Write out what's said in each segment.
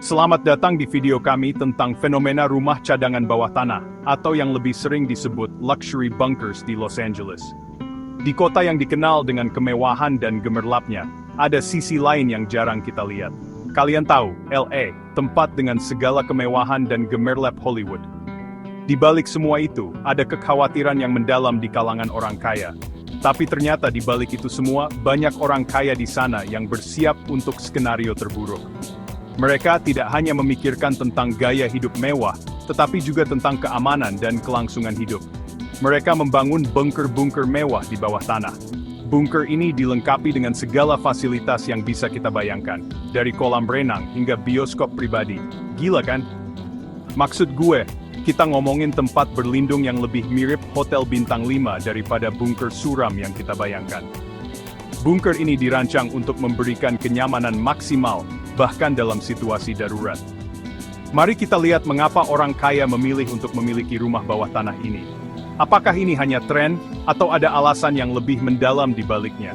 Selamat datang di video kami tentang fenomena rumah cadangan bawah tanah, atau yang lebih sering disebut luxury bunkers di Los Angeles. Di kota yang dikenal dengan kemewahan dan gemerlapnya, ada sisi lain yang jarang kita lihat. Kalian tahu, LA, tempat dengan segala kemewahan dan gemerlap Hollywood. Di balik semua itu, ada kekhawatiran yang mendalam di kalangan orang kaya. Tapi ternyata di balik itu semua, banyak orang kaya di sana yang bersiap untuk skenario terburuk. Mereka tidak hanya memikirkan tentang gaya hidup mewah, tetapi juga tentang keamanan dan kelangsungan hidup. Mereka membangun bunker-bunker mewah di bawah tanah. Bunker ini dilengkapi dengan segala fasilitas yang bisa kita bayangkan, dari kolam renang hingga bioskop pribadi. Gila kan? Maksud gue, kita ngomongin tempat berlindung yang lebih mirip hotel bintang 5 daripada bunker suram yang kita bayangkan. Bunker ini dirancang untuk memberikan kenyamanan maksimal, bahkan dalam situasi darurat. Mari kita lihat mengapa orang kaya memilih untuk memiliki rumah bawah tanah ini. Apakah ini hanya tren, atau ada alasan yang lebih mendalam di baliknya?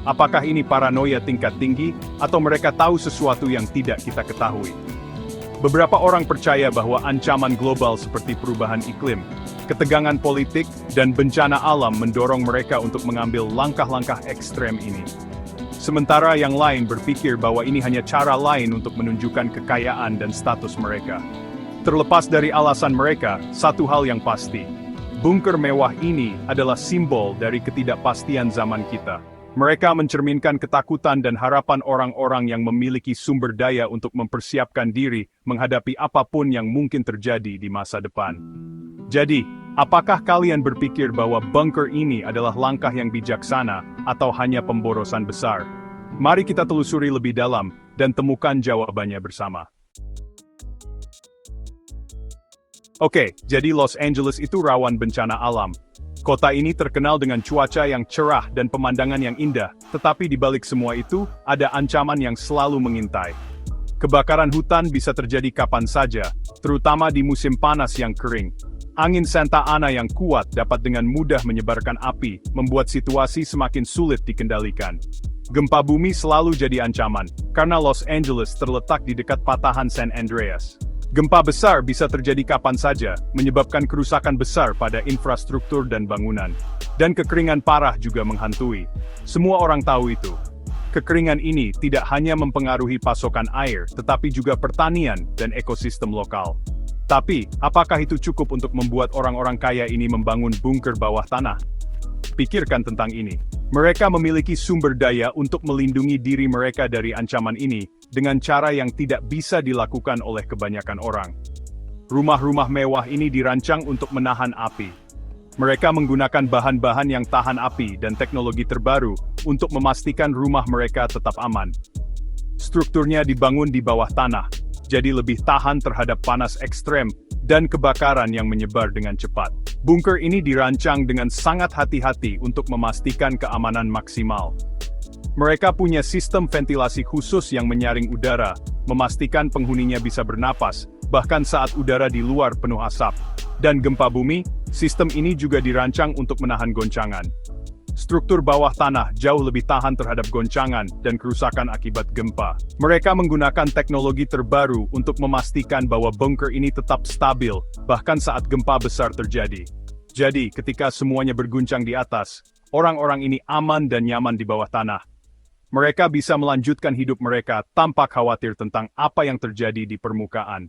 Apakah ini paranoia tingkat tinggi, atau mereka tahu sesuatu yang tidak kita ketahui? Beberapa orang percaya bahwa ancaman global seperti perubahan iklim, ketegangan politik, dan bencana alam mendorong mereka untuk mengambil langkah-langkah ekstrem ini. Sementara yang lain berpikir bahwa ini hanya cara lain untuk menunjukkan kekayaan dan status mereka. Terlepas dari alasan mereka, satu hal yang pasti, bunker mewah ini adalah simbol dari ketidakpastian zaman kita. Mereka mencerminkan ketakutan dan harapan orang-orang yang memiliki sumber daya untuk mempersiapkan diri menghadapi apapun yang mungkin terjadi di masa depan. Jadi, apakah kalian berpikir bahwa bunker ini adalah langkah yang bijaksana atau hanya pemborosan besar? Mari kita telusuri lebih dalam dan temukan jawabannya bersama. Oke, jadi Los Angeles itu rawan bencana alam. Kota ini terkenal dengan cuaca yang cerah dan pemandangan yang indah, tetapi di balik semua itu, ada ancaman yang selalu mengintai. Kebakaran hutan bisa terjadi kapan saja, terutama di musim panas yang kering. Angin Santa Ana yang kuat dapat dengan mudah menyebarkan api, membuat situasi semakin sulit dikendalikan. Gempa bumi selalu jadi ancaman, karena Los Angeles terletak di dekat patahan San Andreas. Gempa besar bisa terjadi kapan saja, menyebabkan kerusakan besar pada infrastruktur dan bangunan. Dan kekeringan parah juga menghantui. Semua orang tahu itu. Kekeringan ini tidak hanya mempengaruhi pasokan air, tetapi juga pertanian dan ekosistem lokal. Tapi, apakah itu cukup untuk membuat orang-orang kaya ini membangun bunker bawah tanah? Pikirkan tentang ini. Mereka memiliki sumber daya untuk melindungi diri mereka dari ancaman ini, dengan cara yang tidak bisa dilakukan oleh kebanyakan orang. Rumah-rumah mewah ini dirancang untuk menahan api. Mereka menggunakan bahan-bahan yang tahan api dan teknologi terbaru untuk memastikan rumah mereka tetap aman. Strukturnya dibangun di bawah tanah, jadi lebih tahan terhadap panas ekstrem dan kebakaran yang menyebar dengan cepat. Bunker ini dirancang dengan sangat hati-hati untuk memastikan keamanan maksimal. Mereka punya sistem ventilasi khusus yang menyaring udara, memastikan penghuninya bisa bernapas, bahkan saat udara di luar penuh asap. Dan gempa bumi, sistem ini juga dirancang untuk menahan goncangan. Struktur bawah tanah jauh lebih tahan terhadap goncangan dan kerusakan akibat gempa. Mereka menggunakan teknologi terbaru untuk memastikan bahwa bunker ini tetap stabil, bahkan saat gempa besar terjadi. Jadi, ketika semuanya berguncang di atas, orang-orang ini aman dan nyaman di bawah tanah. Mereka bisa melanjutkan hidup mereka tanpa khawatir tentang apa yang terjadi di permukaan.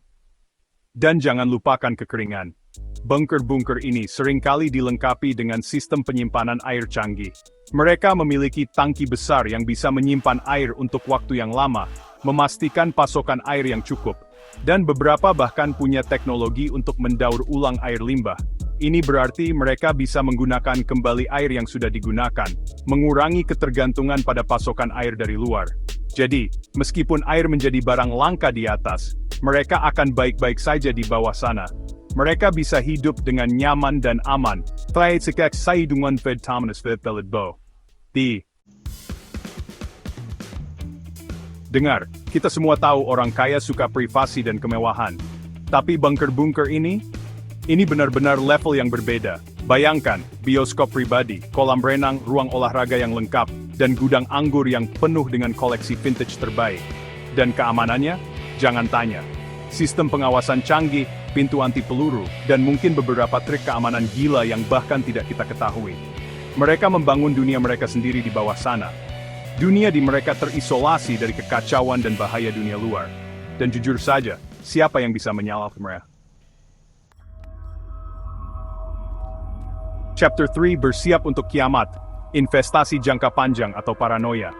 Dan jangan lupakan kekeringan. Bunker-bunker ini seringkali dilengkapi dengan sistem penyimpanan air canggih. Mereka memiliki tangki besar yang bisa menyimpan air untuk waktu yang lama, memastikan pasokan air yang cukup, dan beberapa bahkan punya teknologi untuk mendaur ulang air limbah. Ini berarti mereka bisa menggunakan kembali air yang sudah digunakan, mengurangi ketergantungan pada pasokan air dari luar. Jadi, meskipun air menjadi barang langka di atas, mereka akan baik-baik saja di bawah sana. Mereka bisa hidup dengan nyaman dan aman. Dengar, kita semua tahu orang kaya suka privasi dan kemewahan. Tapi bunker-bunker ini benar-benar level yang berbeda. Bayangkan, bioskop pribadi, kolam renang, ruang olahraga yang lengkap, dan gudang anggur yang penuh dengan koleksi vintage terbaik. Dan keamanannya? Jangan tanya. Sistem pengawasan canggih, pintu anti peluru, dan mungkin beberapa trik keamanan gila yang bahkan tidak kita ketahui. Mereka membangun dunia mereka sendiri di bawah sana. Dunia di mereka terisolasi dari kekacauan dan bahaya dunia luar. Dan jujur saja, siapa yang bisa menyalahkan mereka? Chapter 3 Bersiap untuk Kiamat, Investasi Jangka Panjang atau Paranoia.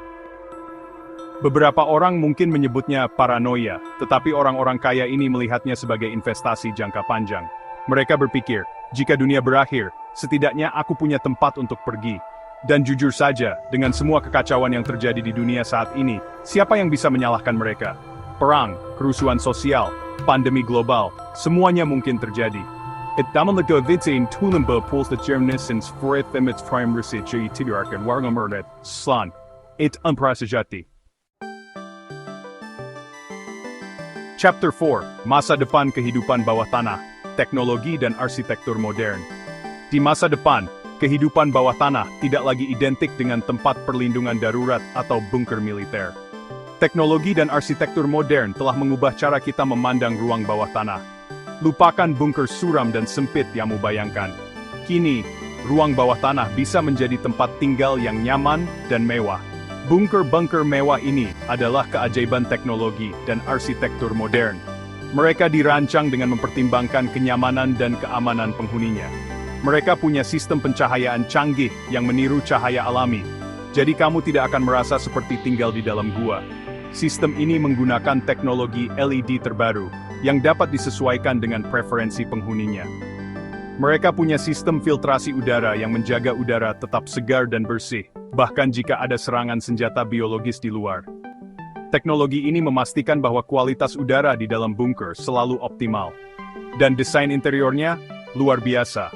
Beberapa orang mungkin menyebutnya paranoia, tetapi orang-orang kaya ini melihatnya sebagai investasi jangka panjang. Mereka berpikir, jika dunia berakhir, setidaknya aku punya tempat untuk pergi. Dan jujur saja, dengan semua kekacauan yang terjadi di dunia saat ini, siapa yang bisa menyalahkan mereka? Perang, kerusuhan sosial, pandemi global, semuanya mungkin terjadi. Ett dammeliga vidsen tulenba påls det germnissens förrättemmets primärsitt i tidigare wargamördet, slan. Ett unprasajati. Chapter 4, Masa Depan Kehidupan Bawah Tanah, Teknologi dan Arsitektur Modern. Di masa depan, kehidupan bawah tanah tidak lagi identik dengan tempat perlindungan darurat atau bunker militer. Teknologi dan arsitektur modern telah mengubah cara kita memandang ruang bawah tanah. Lupakan bunker suram dan sempit yang membayangkan. Kini, ruang bawah tanah bisa menjadi tempat tinggal yang nyaman dan mewah. Bunker-bunker mewah ini adalah keajaiban teknologi dan arsitektur modern. Mereka dirancang dengan mempertimbangkan kenyamanan dan keamanan penghuninya. Mereka punya sistem pencahayaan canggih yang meniru cahaya alami. Jadi kamu tidak akan merasa seperti tinggal di dalam gua. Sistem ini menggunakan teknologi LED terbaru, yang dapat disesuaikan dengan preferensi penghuninya. Mereka punya sistem filtrasi udara yang menjaga udara tetap segar dan bersih, bahkan jika ada serangan senjata biologis di luar. Teknologi ini memastikan bahwa kualitas udara di dalam bunker selalu optimal. Dan desain interiornya, luar biasa.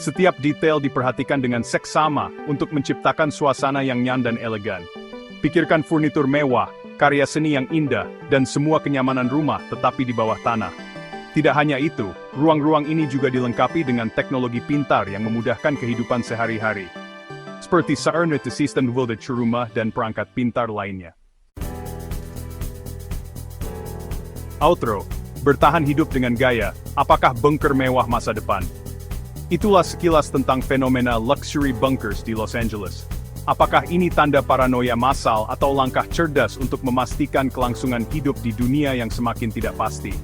Setiap detail diperhatikan dengan seksama untuk menciptakan suasana yang nyaman dan elegan. Pikirkan furnitur mewah, karya seni yang indah, dan semua kenyamanan rumah tetapi di bawah tanah. Tidak hanya itu, ruang-ruang ini juga dilengkapi dengan teknologi pintar yang memudahkan kehidupan sehari-hari. Seperti sarana sistem de rumah dan perangkat pintar lainnya. Outro, bertahan hidup dengan gaya, apakah bunker mewah masa depan? Itulah sekilas tentang fenomena luxury bunkers di Los Angeles. Apakah ini tanda paranoia massal atau langkah cerdas untuk memastikan kelangsungan hidup di dunia yang semakin tidak pasti?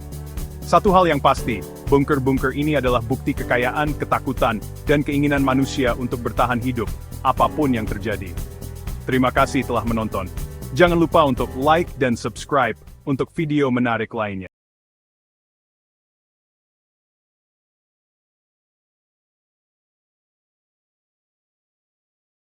Satu hal yang pasti, bunker-bunker ini adalah bukti kekayaan, ketakutan, dan keinginan manusia untuk bertahan hidup, apapun yang terjadi. Terima kasih telah menonton. Jangan lupa untuk like dan subscribe untuk video menarik lainnya.